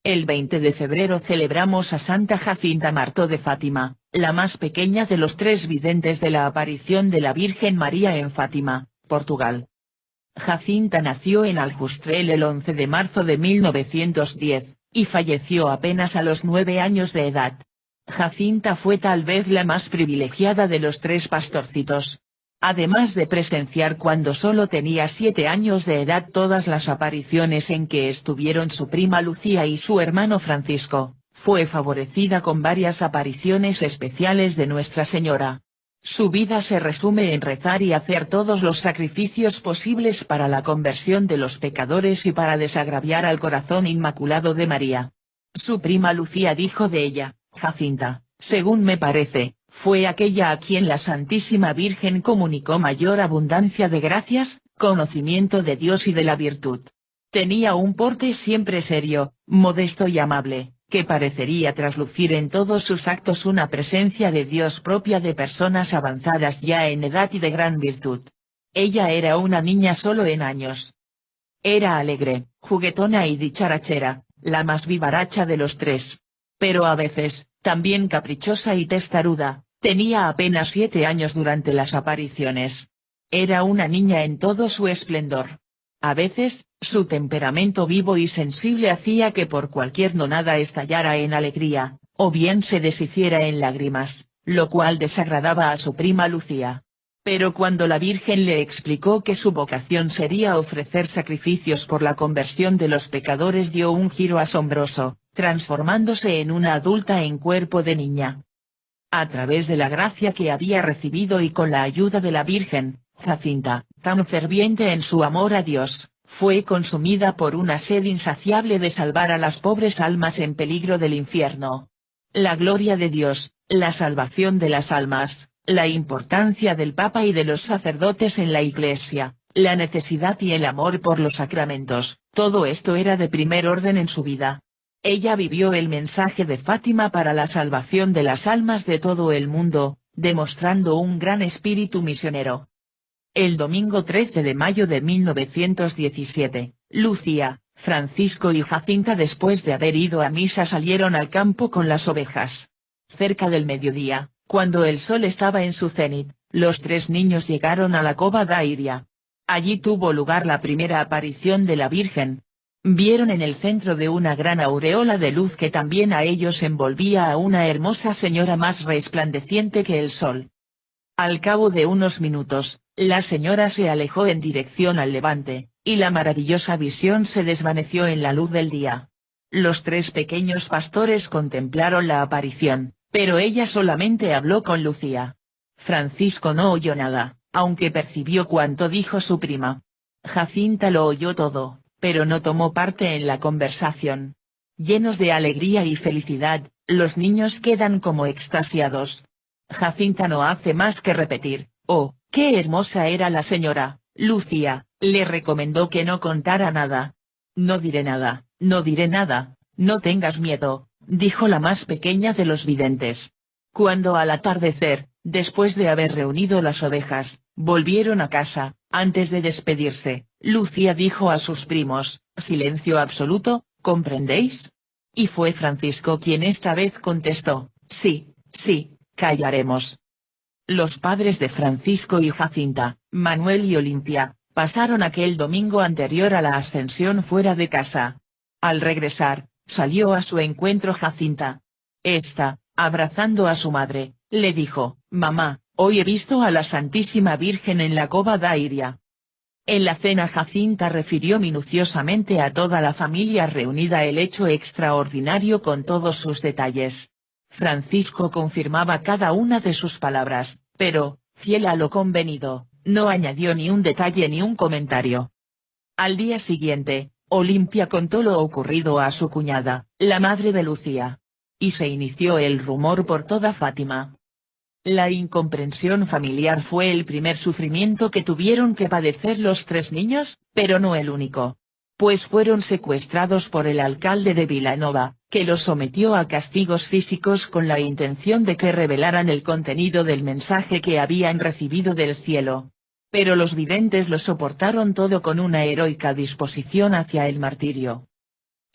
El 20 de febrero celebramos a Santa Jacinta Marto de Fátima, la más pequeña de los 3 videntes de la aparición de la Virgen María en Fátima, Portugal. Jacinta nació en Aljustrel el 11 de marzo de 1910, y falleció apenas a los 9 años de edad. Jacinta fue tal vez la más privilegiada de los 3 pastorcitos. Además de presenciar cuando solo tenía 7 años de edad todas las apariciones en que estuvieron su prima Lucía y su hermano Francisco, fue favorecida con varias apariciones especiales de Nuestra Señora. Su vida se resume en rezar y hacer todos los sacrificios posibles para la conversión de los pecadores y para desagraviar al corazón inmaculado de María. Su prima Lucía dijo de ella: Jacinta, según me parece, fue aquella a quien la Santísima Virgen comunicó mayor abundancia de gracias, conocimiento de Dios y de la virtud. Tenía un porte siempre serio, modesto y amable, que parecería traslucir en todos sus actos una presencia de Dios propia de personas avanzadas ya en edad y de gran virtud. Ella era una niña solo en años. Era alegre, juguetona y dicharachera, la más vivaracha de los 3. Pero a veces, también caprichosa y testaruda. Tenía apenas 7 años durante las apariciones. Era una niña en todo su esplendor. A veces, su temperamento vivo y sensible hacía que por cualquier nonada estallara en alegría, o bien se deshiciera en lágrimas, lo cual desagradaba a su prima Lucía. Pero cuando la Virgen le explicó que su vocación sería ofrecer sacrificios por la conversión de los pecadores, dio un giro asombroso, transformándose en una adulta en cuerpo de niña. A través de la gracia que había recibido y con la ayuda de la Virgen, Jacinta, tan ferviente en su amor a Dios, fue consumida por una sed insaciable de salvar a las pobres almas en peligro del infierno. La gloria de Dios, la salvación de las almas, la importancia del Papa y de los sacerdotes en la Iglesia, la necesidad y el amor por los sacramentos, todo esto era de primer orden en su vida. Ella vivió el mensaje de Fátima para la salvación de las almas de todo el mundo, demostrando un gran espíritu misionero. El domingo 13 de mayo de 1917, Lucía, Francisco y Jacinta, después de haber ido a misa, salieron al campo con las ovejas. Cerca del mediodía, cuando el sol estaba en su cenit, los 3 niños llegaron a la cova da Iria. Allí tuvo lugar la primera aparición de la Virgen. Vieron en el centro de una gran aureola de luz que también a ellos envolvía a una hermosa señora más resplandeciente que el sol. Al cabo de unos minutos, la señora se alejó en dirección al levante, y la maravillosa visión se desvaneció en la luz del día. Los 3 pequeños pastores contemplaron la aparición, pero ella solamente habló con Lucía. Francisco no oyó nada, aunque percibió cuanto dijo su prima. Jacinta lo oyó todo, pero no tomó parte en la conversación. Llenos de alegría y felicidad, los niños quedan como extasiados. Jacinta no hace más que repetir: «Oh, qué hermosa era la señora». Lucía le recomendó que no contara nada. «No diré nada, no diré nada, no tengas miedo», dijo la más pequeña de los videntes. Cuando al atardecer, después de haber reunido las ovejas, volvieron a casa, antes de despedirse, Lucía dijo a sus primos: «Silencio absoluto, ¿comprendéis?». Y fue Francisco quien esta vez contestó: «Sí, sí, callaremos». Los padres de Francisco y Jacinta, Manuel y Olimpia, pasaron aquel domingo anterior a la ascensión fuera de casa. Al regresar, salió a su encuentro Jacinta. Esta, abrazando a su madre, le dijo: «Mamá, hoy he visto a la Santísima Virgen en la cova da Iria». En la cena Jacinta refirió minuciosamente a toda la familia reunida el hecho extraordinario con todos sus detalles. Francisco confirmaba cada una de sus palabras, pero, fiel a lo convenido, no añadió ni un detalle ni un comentario. Al día siguiente, Olimpia contó lo ocurrido a su cuñada, la madre de Lucía. Y se inició el rumor por toda Fátima. La incomprensión familiar fue el primer sufrimiento que tuvieron que padecer los 3 niños, pero no el único. Pues fueron secuestrados por el alcalde de Vilanova, que los sometió a castigos físicos con la intención de que revelaran el contenido del mensaje que habían recibido del cielo. Pero los videntes lo soportaron todo con una heroica disposición hacia el martirio.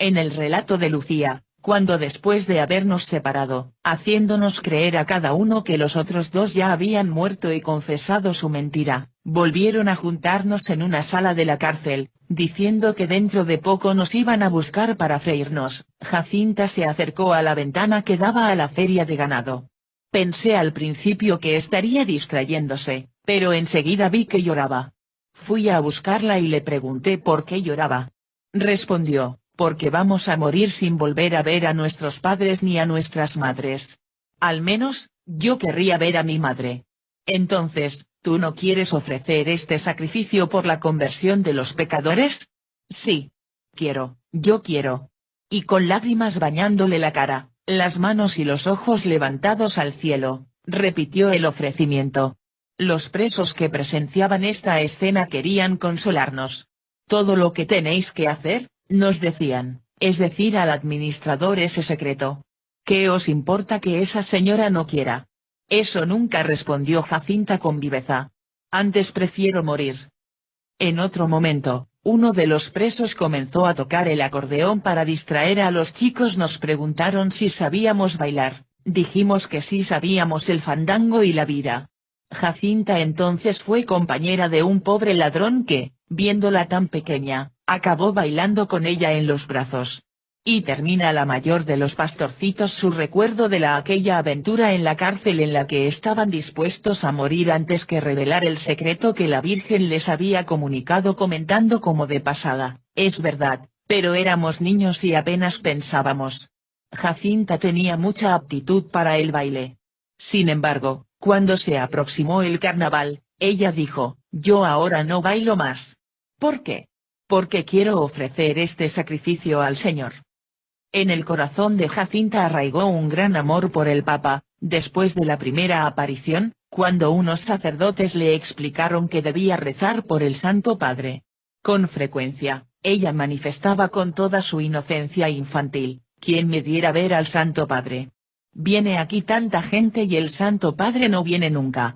En el relato de Lucía, cuando después de habernos separado, haciéndonos creer a cada uno que los otros dos ya habían muerto y confesado su mentira, volvieron a juntarnos en una sala de la cárcel, diciendo que dentro de poco nos iban a buscar para freírnos, Jacinta se acercó a la ventana que daba a la feria de ganado. Pensé al principio que estaría distrayéndose, pero enseguida vi que lloraba. Fui a buscarla y le pregunté por qué lloraba. Respondió: porque vamos a morir sin volver a ver a nuestros padres ni a nuestras madres. Al menos, yo querría ver a mi madre. Entonces, ¿tú no quieres ofrecer este sacrificio por la conversión de los pecadores? Sí. Quiero, yo quiero. Y con lágrimas bañándole la cara, las manos y los ojos levantados al cielo, repitió el ofrecimiento. Los presos que presenciaban esta escena querían consolarnos. Todo lo que tenéis que hacer, nos decían, es decir al administrador ese secreto. ¿Qué os importa que esa señora no quiera? Eso nunca, respondió Jacinta con viveza. Antes prefiero morir. En otro momento, uno de los presos comenzó a tocar el acordeón para distraer a los chicos. Nos preguntaron si sabíamos bailar, dijimos que sí sabíamos el fandango y la vira. Jacinta entonces fue compañera de un pobre ladrón que, viéndola tan pequeña, acabó bailando con ella en los brazos. Y termina la mayor de los pastorcitos su recuerdo de aquella aventura en la cárcel en la que estaban dispuestos a morir antes que revelar el secreto que la Virgen les había comunicado, comentando como de pasada: es verdad, pero éramos niños y apenas pensábamos. Jacinta tenía mucha aptitud para el baile. Sin embargo, cuando se aproximó el carnaval, ella dijo: yo ahora no bailo más. ¿Por qué? Porque quiero ofrecer este sacrificio al Señor. En el corazón de Jacinta arraigó un gran amor por el Papa. Después de la primera aparición, cuando unos sacerdotes le explicaron que debía rezar por el Santo Padre. Con frecuencia, ella manifestaba con toda su inocencia infantil: ¿quién me diera ver al Santo Padre? Viene aquí tanta gente y el Santo Padre no viene nunca.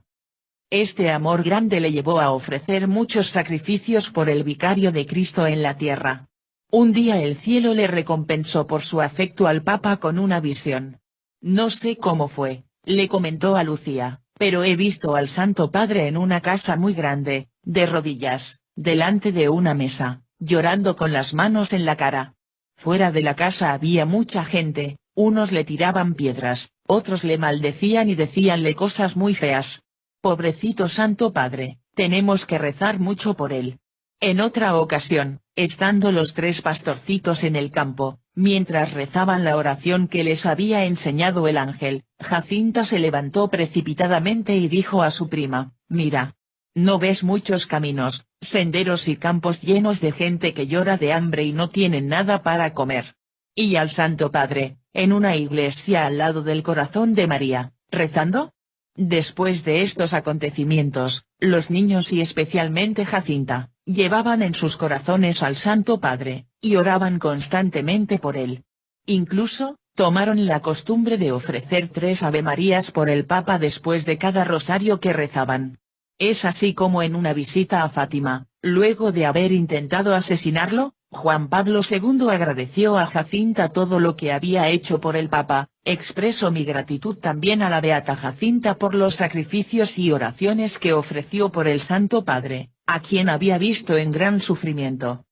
Este amor grande le llevó a ofrecer muchos sacrificios por el vicario de Cristo en la tierra. Un día el cielo le recompensó por su afecto al Papa con una visión. No sé cómo fue, le comentó a Lucía, pero he visto al Santo Padre en una casa muy grande, de rodillas, delante de una mesa, llorando con las manos en la cara. Fuera de la casa había mucha gente, unos le tiraban piedras, otros le maldecían y decíanle cosas muy feas. Pobrecito Santo Padre, tenemos que rezar mucho por él. En otra ocasión, estando los tres pastorcitos en el campo, mientras rezaban la oración que les había enseñado el ángel, Jacinta se levantó precipitadamente y dijo a su prima: mira. ¿No ves muchos caminos, senderos y campos llenos de gente que llora de hambre y no tienen nada para comer? Y al Santo Padre, en una iglesia al lado del corazón de María, rezando. Después de estos acontecimientos, los niños y especialmente Jacinta, llevaban en sus corazones al Santo Padre, y oraban constantemente por él. Incluso, tomaron la costumbre de ofrecer 3 Avemarías por el Papa después de cada rosario que rezaban. Es así como en una visita a Fátima, luego de haber intentado asesinarlo, Juan Pablo II agradeció a Jacinta todo lo que había hecho por el Papa. Expreso mi gratitud también a la Beata Jacinta por los sacrificios y oraciones que ofreció por el Santo Padre, a quien había visto en gran sufrimiento.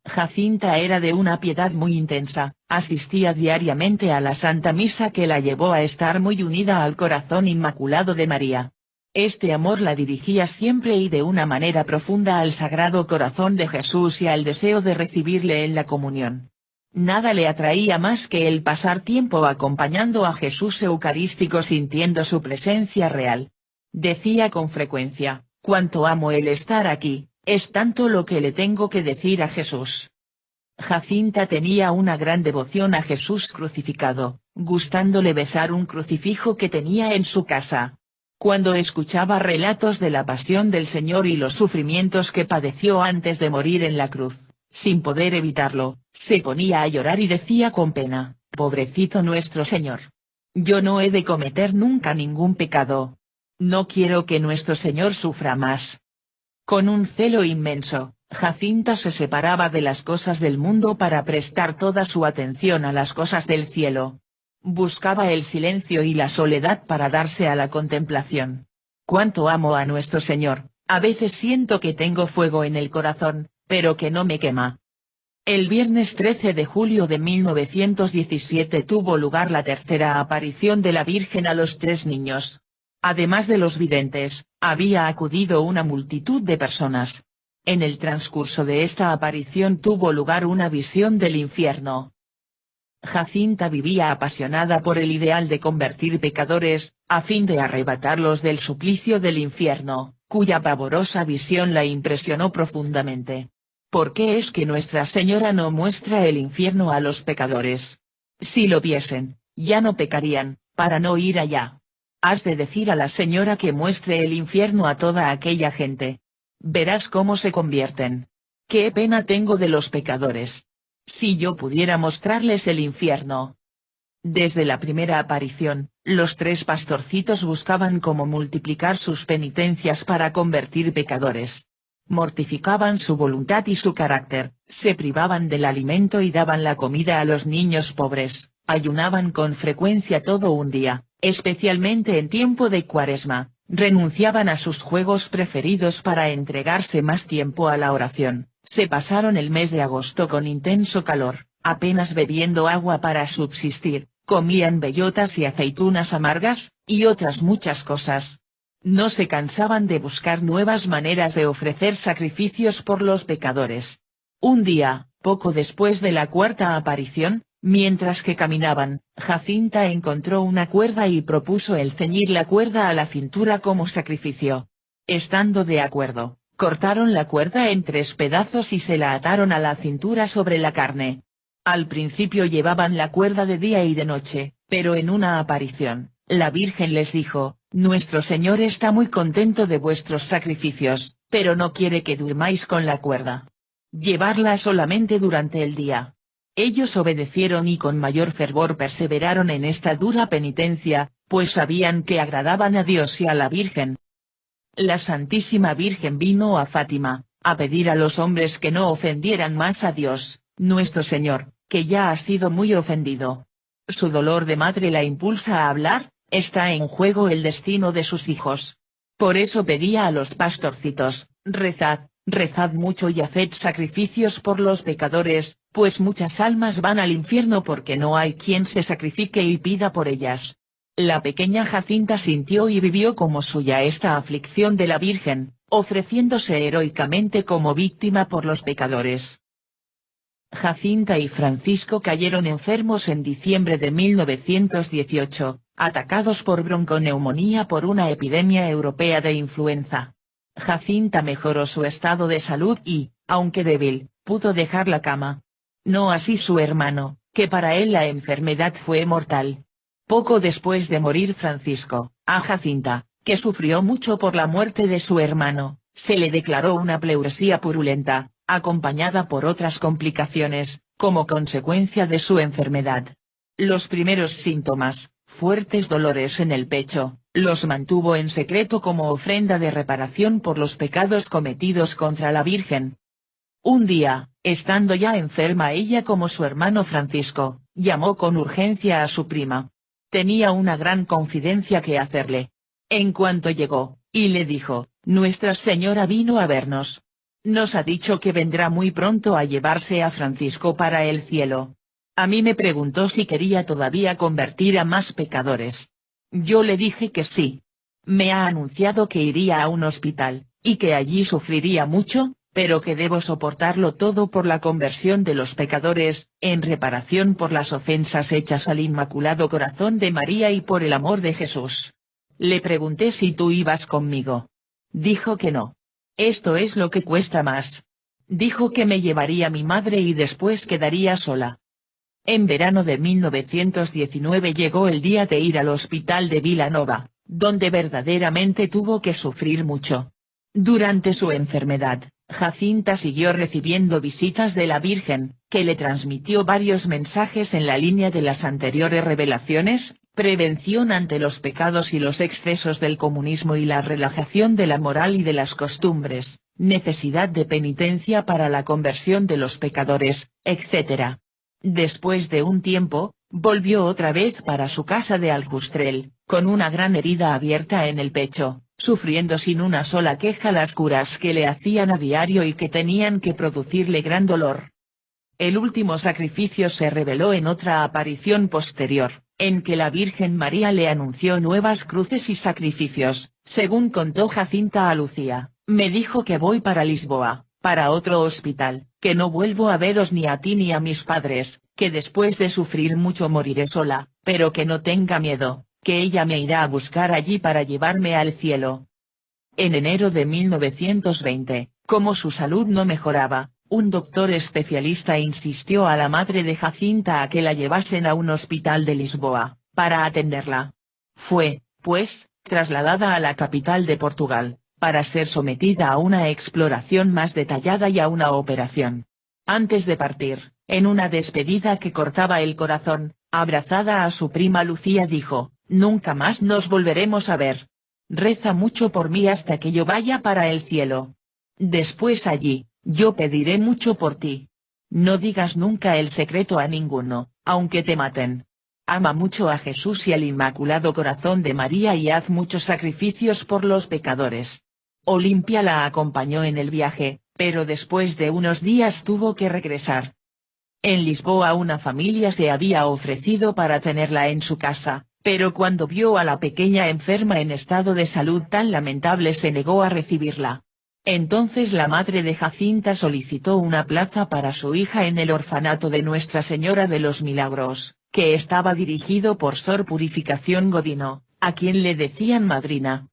Jacinta era de una piedad muy intensa, asistía diariamente a la Santa Misa que la llevó a estar muy unida al corazón inmaculado de María. Este amor la dirigía siempre y de una manera profunda al Sagrado Corazón de Jesús y al deseo de recibirle en la comunión. Nada le atraía más que el pasar tiempo acompañando a Jesús Eucarístico sintiendo su presencia real. Decía con frecuencia: cuánto amo el estar aquí, es tanto lo que le tengo que decir a Jesús. Jacinta tenía una gran devoción a Jesús crucificado, gustándole besar un crucifijo que tenía en su casa. Cuando escuchaba relatos de la pasión del Señor y los sufrimientos que padeció antes de morir en la cruz, sin poder evitarlo, se ponía a llorar y decía con pena: pobrecito nuestro Señor. Yo no he de cometer nunca ningún pecado. No quiero que nuestro Señor sufra más. Con un celo inmenso, Jacinta se separaba de las cosas del mundo para prestar toda su atención a las cosas del cielo. Buscaba el silencio y la soledad para darse a la contemplación. Cuánto amo a nuestro Señor, a veces siento que tengo fuego en el corazón, pero que no me quema. El viernes 13 de julio de 1917 tuvo lugar la tercera aparición de la Virgen a los 3 niños. Además de los videntes, había acudido una multitud de personas. En el transcurso de esta aparición tuvo lugar una visión del infierno. Jacinta vivía apasionada por el ideal de convertir pecadores, a fin de arrebatarlos del suplicio del infierno, cuya pavorosa visión la impresionó profundamente. ¿Por qué es que Nuestra Señora no muestra el infierno a los pecadores? Si lo viesen, ya no pecarían, para no ir allá. Has de decir a la Señora que muestre el infierno a toda aquella gente. Verás cómo se convierten. Qué pena tengo de los pecadores. Si yo pudiera mostrarles el infierno. Desde la primera aparición, los 3 pastorcitos buscaban cómo multiplicar sus penitencias para convertir pecadores. Mortificaban su voluntad y su carácter, se privaban del alimento y daban la comida a los niños pobres, ayunaban con frecuencia todo un día, especialmente en tiempo de Cuaresma, renunciaban a sus juegos preferidos para entregarse más tiempo a la oración, se pasaron el mes de agosto con intenso calor, apenas bebiendo agua para subsistir, comían bellotas y aceitunas amargas, y otras muchas cosas. No se cansaban de buscar nuevas maneras de ofrecer sacrificios por los pecadores. Un día, poco después de la cuarta aparición, mientras que caminaban, Jacinta encontró una cuerda y propuso el ceñir la cuerda a la cintura como sacrificio. Estando de acuerdo, cortaron la cuerda en 3 pedazos y se la ataron a la cintura sobre la carne. Al principio llevaban la cuerda de día y de noche, pero en una aparición, la Virgen les dijo: Nuestro Señor está muy contento de vuestros sacrificios, pero no quiere que durmáis con la cuerda. Llevarla solamente durante el día. Ellos obedecieron y con mayor fervor perseveraron en esta dura penitencia, pues sabían que agradaban a Dios y a la Virgen. La Santísima Virgen vino a Fátima, a pedir a los hombres que no ofendieran más a Dios, nuestro Señor, que ya ha sido muy ofendido. Su dolor de madre la impulsa a hablar, está en juego el destino de sus hijos. Por eso pedía a los pastorcitos: rezad, rezad mucho y haced sacrificios por los pecadores, pues muchas almas van al infierno porque no hay quien se sacrifique y pida por ellas. La pequeña Jacinta sintió y vivió como suya esta aflicción de la Virgen, ofreciéndose heroicamente como víctima por los pecadores. Jacinta y Francisco cayeron enfermos en diciembre de 1918, atacados por bronconeumonía por una epidemia europea de influenza. Jacinta mejoró su estado de salud y, aunque débil, pudo dejar la cama. No así su hermano, que para él la enfermedad fue mortal. Poco después de morir Francisco, a Jacinta, que sufrió mucho por la muerte de su hermano, se le declaró una pleuresía purulenta, acompañada por otras complicaciones, como consecuencia de su enfermedad. Los primeros síntomas, fuertes dolores en el pecho, los mantuvo en secreto como ofrenda de reparación por los pecados cometidos contra la Virgen. Un día, estando ya enferma ella como su hermano Francisco, llamó con urgencia a su prima. Tenía una gran confidencia que hacerle. En cuanto llegó, y le dijo: Nuestra Señora vino a vernos. Nos ha dicho que vendrá muy pronto a llevarse a Francisco para el cielo. A mí me preguntó si quería todavía convertir a más pecadores. Yo le dije que sí. Me ha anunciado que iría a un hospital, y que allí sufriría mucho, pero que debo soportarlo todo por la conversión de los pecadores, en reparación por las ofensas hechas al Inmaculado Corazón de María y por el amor de Jesús. Le pregunté si tú ibas conmigo. Dijo que no. Esto es lo que cuesta más. Dijo que me llevaría mi madre y después quedaría sola. En verano de 1919 llegó el día de ir al hospital de Vilanova, donde verdaderamente tuvo que sufrir mucho. Durante su enfermedad, Jacinta siguió recibiendo visitas de la Virgen, que le transmitió varios mensajes en la línea de las anteriores revelaciones: prevención ante los pecados y los excesos del comunismo y la relajación de la moral y de las costumbres, necesidad de penitencia para la conversión de los pecadores, etc. Después de un tiempo, volvió otra vez para su casa de Aljustrel, con una gran herida abierta en el pecho, sufriendo sin una sola queja las curas que le hacían a diario y que tenían que producirle gran dolor. El último sacrificio se reveló en otra aparición posterior, en que la Virgen María le anunció nuevas cruces y sacrificios. Según contó Jacinta a Lucía, me dijo que voy para Lisboa, para otro hospital, que no vuelvo a veros ni a ti ni a mis padres, que después de sufrir mucho moriré sola, pero que no tenga miedo, que ella me irá a buscar allí para llevarme al cielo. En enero de 1920, como su salud no mejoraba, un doctor especialista insistió a la madre de Jacinta a que la llevasen a un hospital de Lisboa, para atenderla. Fue, pues, trasladada a la capital de Portugal, para ser sometida a una exploración más detallada y a una operación. Antes de partir, en una despedida que cortaba el corazón, abrazada a su prima Lucía dijo, nunca más nos volveremos a ver. Reza mucho por mí hasta que yo vaya para el cielo. Después allí, yo pediré mucho por ti. No digas nunca el secreto a ninguno, aunque te maten. Ama mucho a Jesús y al Inmaculado Corazón de María y haz muchos sacrificios por los pecadores. Olimpia la acompañó en el viaje, pero después de unos días tuvo que regresar. En Lisboa una familia se había ofrecido para tenerla en su casa, pero cuando vio a la pequeña enferma en estado de salud tan lamentable se negó a recibirla. Entonces la madre de Jacinta solicitó una plaza para su hija en el orfanato de Nuestra Señora de los Milagros, que estaba dirigido por Sor Purificación Godino, a quien le decían madrina.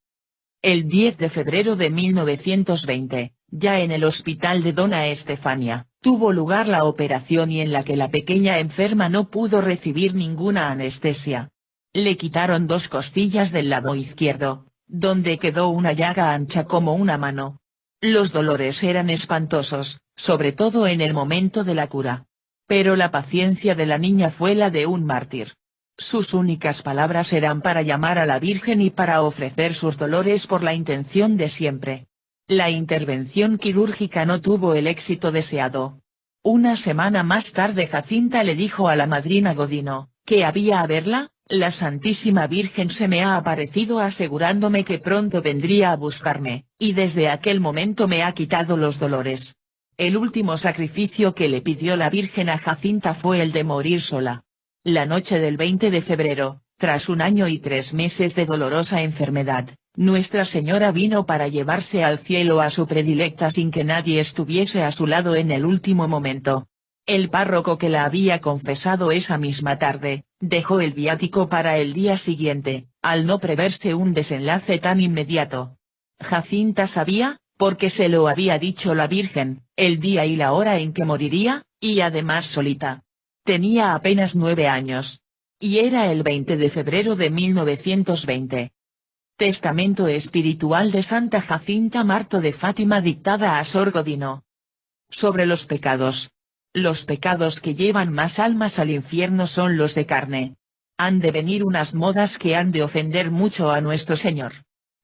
El 10 de febrero de 1920, ya en el hospital de Dona Estefania, tuvo lugar la operación y en la que la pequeña enferma no pudo recibir ninguna anestesia. Le quitaron 2 costillas del lado izquierdo, donde quedó una llaga ancha como una mano. Los dolores eran espantosos, sobre todo en el momento de la cura. Pero la paciencia de la niña fue la de un mártir. Sus únicas palabras eran para llamar a la Virgen y para ofrecer sus dolores por la intención de siempre. La intervención quirúrgica no tuvo el éxito deseado. Una semana más tarde Jacinta le dijo a la madrina Godino, que había a verla, la Santísima Virgen se me ha aparecido asegurándome que pronto vendría a buscarme, y desde aquel momento me ha quitado los dolores. El último sacrificio que le pidió la Virgen a Jacinta fue el de morir sola. La noche del 20 de febrero, tras 1 año y 3 meses de dolorosa enfermedad, Nuestra Señora vino para llevarse al cielo a su predilecta sin que nadie estuviese a su lado en el último momento. El párroco que la había confesado esa misma tarde, dejó el viático para el día siguiente, al no preverse un desenlace tan inmediato. Jacinta sabía, porque se lo había dicho la Virgen, el día y la hora en que moriría, y además solita. Tenía apenas 9 años. Y era el 20 de febrero de 1920. Testamento espiritual de Santa Jacinta Marto de Fátima dictada a Sor Godino. Sobre los pecados. Los pecados que llevan más almas al infierno son los de carne. Han de venir unas modas que han de ofender mucho a nuestro Señor.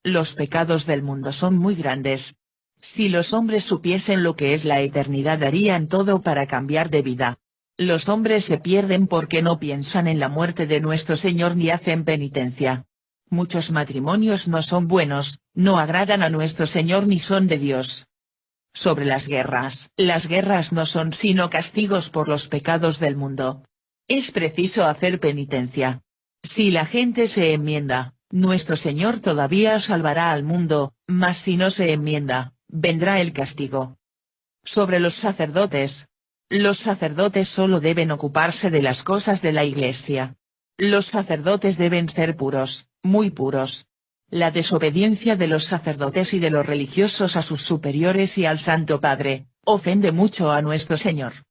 Los pecados del mundo son muy grandes. Si los hombres supiesen lo que es la eternidad darían todo para cambiar de vida. Los hombres se pierden porque no piensan en la muerte de nuestro Señor ni hacen penitencia. Muchos matrimonios no son buenos, no agradan a nuestro Señor ni son de Dios. Sobre las guerras no son sino castigos por los pecados del mundo. Es preciso hacer penitencia. Si la gente se enmienda, nuestro Señor todavía salvará al mundo, mas si no se enmienda, vendrá el castigo. Sobre los sacerdotes. Los sacerdotes solo deben ocuparse de las cosas de la Iglesia. Los sacerdotes deben ser puros, muy puros. La desobediencia de los sacerdotes y de los religiosos a sus superiores y al Santo Padre, ofende mucho a nuestro Señor.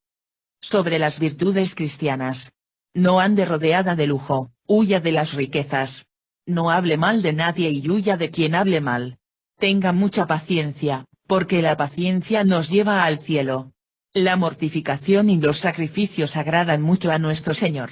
Sobre las virtudes cristianas. No ande rodeada de lujo, huya de las riquezas. No hable mal de nadie y huya de quien hable mal. Tenga mucha paciencia, porque la paciencia nos lleva al cielo. La mortificación y los sacrificios agradan mucho a nuestro Señor.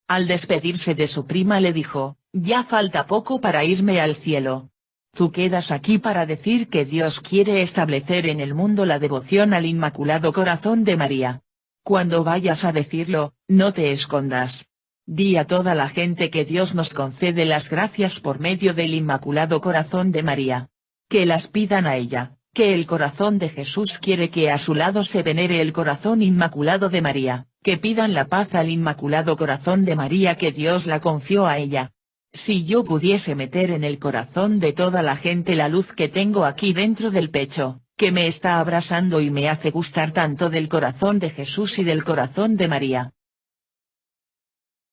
Al despedirse de su prima le dijo, ya falta poco para irme al cielo. Tú quedas aquí para decir que Dios quiere establecer en el mundo la devoción al Inmaculado Corazón de María. Cuando vayas a decirlo, no te escondas. Di a toda la gente que Dios nos concede las gracias por medio del Inmaculado Corazón de María. Que las pidan a ella, que el corazón de Jesús quiere que a su lado se venere el corazón inmaculado de María, que pidan la paz al Inmaculado Corazón de María que Dios la confió a ella. Si yo pudiese meter en el corazón de toda la gente la luz que tengo aquí dentro del pecho, que me está abrasando y me hace gustar tanto del corazón de Jesús y del corazón de María,